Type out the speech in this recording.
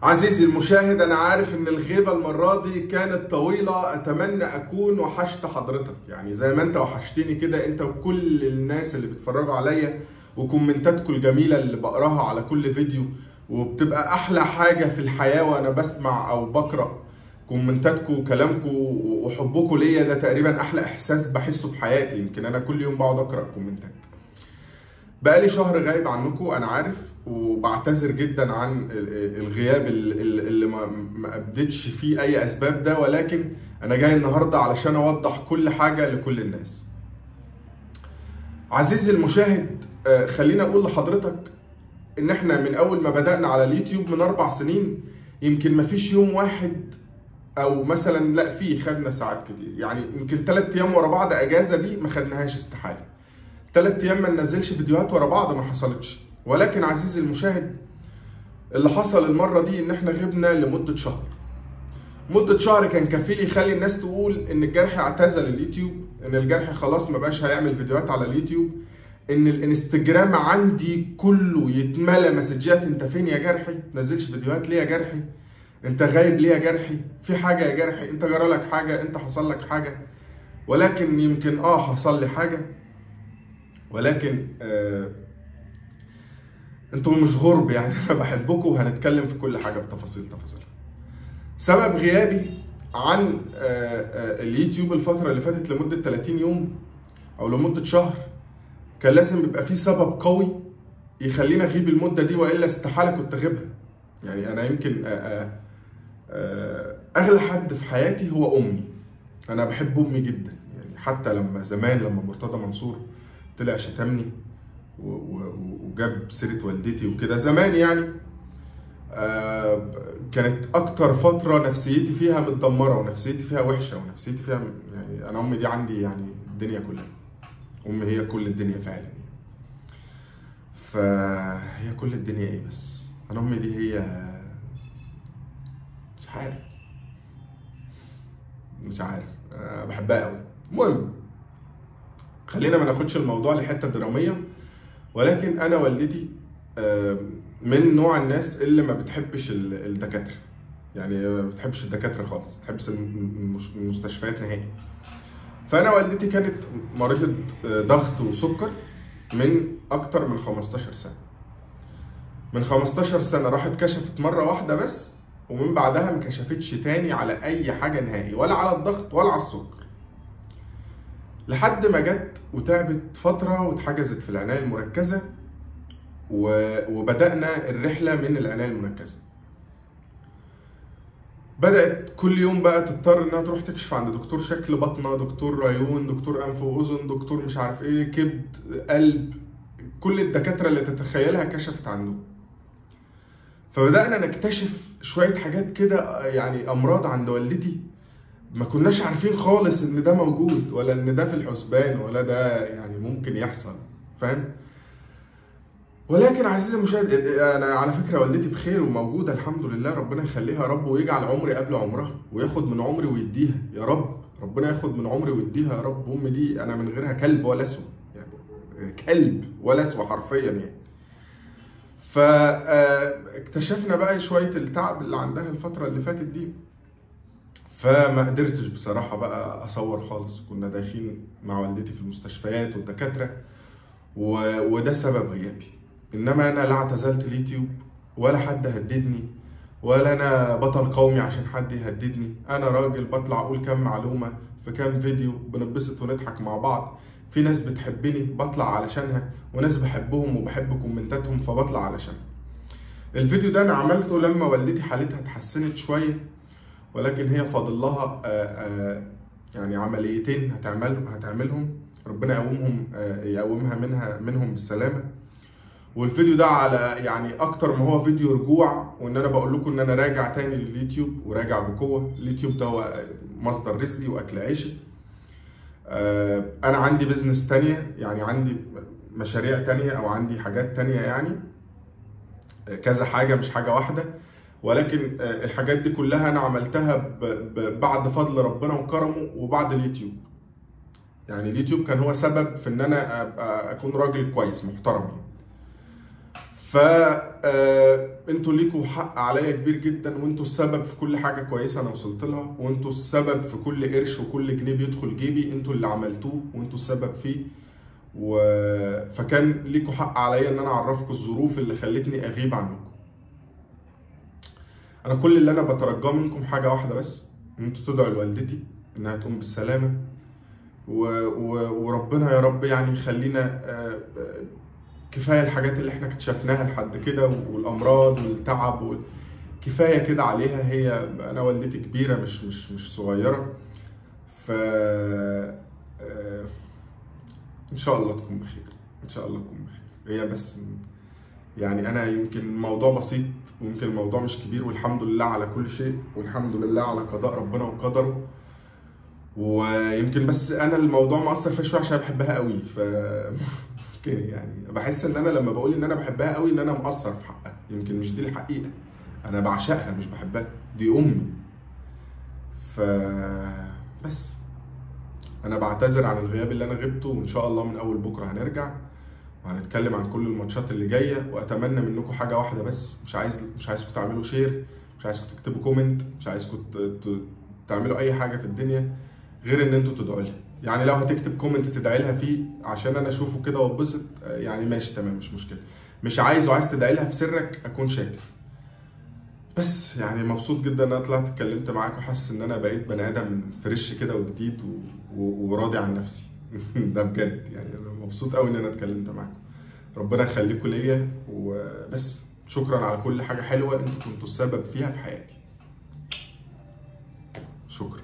عزيزي المشاهد، أنا عارف إن الغيبة المرة دي كانت طويلة. أتمنى أكون وحشت حضرتك، يعني زي ما أنت وحشتني كده، أنت وكل الناس اللي بيتفرجوا عليا وكومنتاتكم الجميلة اللي بقراها على كل فيديو. وبتبقى أحلى حاجة في الحياة وأنا بسمع أو بقرأ كومنتاتكم وكلامكم وحبكم ليا. ده تقريبا أحلى إحساس بحسه في حياتي. يمكن أنا كل يوم بقعد أقرأ كومنتات. بقالي شهر غايب عنكم انا عارف، وبعتذر جدا عن الغياب اللي ما ابدتش فيه اي اسباب ده، ولكن انا جاي النهارده علشان اوضح كل حاجه لكل الناس. عزيزي المشاهد، خليني اقول لحضرتك ان احنا من اول ما بدأنا على اليوتيوب من 4 سنين، يمكن ما فيش يوم واحد او مثلا لا فيه خدنا ساعات كتير، يعني يمكن 3 ايام ورا بعض اجازه دي ما خدناهاش استحاله. 3 ايام ما ننزلش فيديوهات ورا بعض ما حصلتش. ولكن عزيزي المشاهد، اللي حصل المره دي ان احنا غبنا لمده شهر. مده شهر كان كفيل يخلي الناس تقول ان الجرح اعتزل اليوتيوب، ان الجرح خلاص ما بقاش هيعمل فيديوهات على اليوتيوب، ان الانستجرام عندي كله يتملى مسجات: انت فين يا جرحي؟ تنزلش فيديوهات ليه يا جرحي؟ انت غايب ليه يا جرحي؟ في حاجه يا جرحي؟ انت جرى لك حاجه؟ انت حصل لك حاجه؟ ولكن يمكن حصل لي حاجه، ولكن انتم مش غرب، يعني انا بحبكم وهنتكلم في كل حاجه بتفاصيل تفاصيلها. سبب غيابي عن اليوتيوب الفتره اللي فاتت لمده 30 يوم او لمده شهر، كان لازم يبقى في سبب قوي يخليني اغيب المده دي، والا استحاله كنت اغيبها. يعني انا يمكن اغلى حد في حياتي هو امي. انا بحب امي جدا، يعني حتى لما زمان لما مرتضى منصور طلع شتمني وجاب سيره والدتي وكده زمان، يعني كانت اكتر فتره نفسيتي فيها متدمره ونفسيتي فيها وحشه ونفسيتي فيها، يعني انا امي دي عندي يعني الدنيا كلها. امي هي كل الدنيا فعلا يعني. فهي كل الدنيا ايه، بس انا امي دي هي مش عارف أنا بحبها قوي. المهم، خلينا ما ناخدش الموضوع لحته دراميه، ولكن انا والدتي من نوع الناس اللي ما بتحبش الدكاتره، يعني ما بتحبش الدكاتره خالص، ما بتحبش المستشفيات نهائي. فانا والدتي كانت مريضه ضغط وسكر من اكتر من 15 سنه. من 15 سنه راحت كشفت مره واحده بس، ومن بعدها ما كشفتش تاني على اي حاجه نهائي، ولا على الضغط ولا على السكر، لحد ما جت وتعبت فتره واتحجزت في العنايه المركزه. وبدأنا الرحلة من العناية المركزة. بدأت كل يوم بقى تضطر انها تروح تكشف عند دكتور شكل بطنة، دكتور عيون، دكتور انف واذن، دكتور مش عارف ايه، كبد، قلب، كل الدكاترة اللي تتخيلها كشفت عنده. فبدأنا نكتشف شوية حاجات كده، يعني امراض عند والدتي ما كناش عارفين خالص ان ده موجود، ولا ان ده في الحسبان، ولا ده يعني ممكن يحصل، فاهم؟ ولكن عزيزي المشاهد، انا على فكره والدتي بخير وموجوده الحمد لله، ربنا يخليها يا رب، ويجعل عمري قبل عمرها، وياخد من عمري ويديها يا رب. ربنا ياخد من عمري ويديها يا رب. امي دي انا من غيرها كلب ولا اسوء، يعني كلب ولا اسوء حرفيا يعني. فاكتشفنا بقى شويه التعب اللي عندها الفتره اللي فاتت دي، فما قدرتش بصراحه بقى اصور خالص. كنا داخلين مع والدتي في المستشفيات والدكاتره، وده سبب غيابي. انما انا لا اعتزلت اليوتيوب، ولا حد هددني، ولا انا بطل قومي عشان حد يهددني. انا راجل بطلع اقول كام معلومه في كام فيديو، بنبسط ونضحك مع بعض. في ناس بتحبني بطلع علشانها، وناس بحبهم وبحب كومنتاتهم فبطلع علشانها. الفيديو ده انا عملته لما والدتي حالتها اتحسنت شويه، ولكن هي فاضل لها يعني عمليتين هتعملهم، ربنا يقومها منهم بالسلامه. والفيديو ده على يعني اكتر ما هو فيديو رجوع، وان انا بقول لكم ان انا راجع تاني لليوتيوب وراجع بقوه. اليوتيوب ده هو مصدر رزقي واكل عيشي. انا عندي بيزنس تانية، يعني عندي مشاريع تانية او عندي حاجات تانية، يعني كذا حاجه مش حاجه واحده. ولكن الحاجات دي كلها انا عملتها بعد فضل ربنا وكرمه وبعد اليوتيوب. يعني اليوتيوب كان هو سبب في ان انا اكون راجل كويس محترم يعني. انتوا ليكوا حق عليا كبير جدا، وانتوا السبب في كل حاجه كويسه انا وصلت لها، وانتوا السبب في كل قرش وكل جنيه بيدخل جيبي، انتوا اللي عملتوه وانتوا السبب فيه. فكان ليكوا حق عليا ان انا اعرفكم الظروف اللي خلتني اغيب عنكم. انا كل اللي انا بترجاه منكم حاجه واحده بس، ان انتوا تدعوا لوالدتي انها تقوم بالسلامه، وربنا يا رب يعني يخلينا كفايه الحاجات اللي احنا اكتشفناها لحد كده، والامراض والتعب كفايه كده عليها. هي انا والدتي كبيره مش صغيره. ف ان شاء الله تكون بخير، ان شاء الله تكون بخير. هي بس يعني انا يمكن الموضوع بسيط، ويمكن الموضوع مش كبير، والحمد لله على كل شيء، والحمد لله على قضاء ربنا وقدره. ويمكن بس انا الموضوع مأثر فيا شويه عشان بحبها قوي. يعني بحس ان انا لما بقول ان انا بحبها قوي ان انا مقصر في حقها. يمكن مش دي الحقيقه، انا بعشقها مش بحبها، دي امي. بس انا بعتذر عن الغياب اللي انا غبته، وان شاء الله من اول بكره هنرجع وهنتكلم عن كل الماتشات اللي جايه. واتمنى منكم حاجه واحده بس، مش عايزكم تعملوا شير، مش عايزكم تكتبوا كومنت، مش عايزكم تعملوا اي حاجه في الدنيا غير ان انتوا تدعوا لها. يعني لو هتكتب كومنت تدعي لها فيه عشان انا اشوفه كده واتبسط، يعني ماشي تمام مش مشكله. مش عايز وعايز تدعي لها في سرك، اكون شاكر. بس يعني مبسوط جدا ان انا طلعت اتكلمت معاك، وحاسس ان انا بقيت بني ادم فريش كده وجديد وراضي عن نفسي. ده بجد يعني انا مبسوط قوي ان انا اتكلمت معاكم. ربنا يخليكم ليا، وبس شكرا على كل حاجه حلوه انتوا كنتوا السبب فيها في حياتي. شكرا.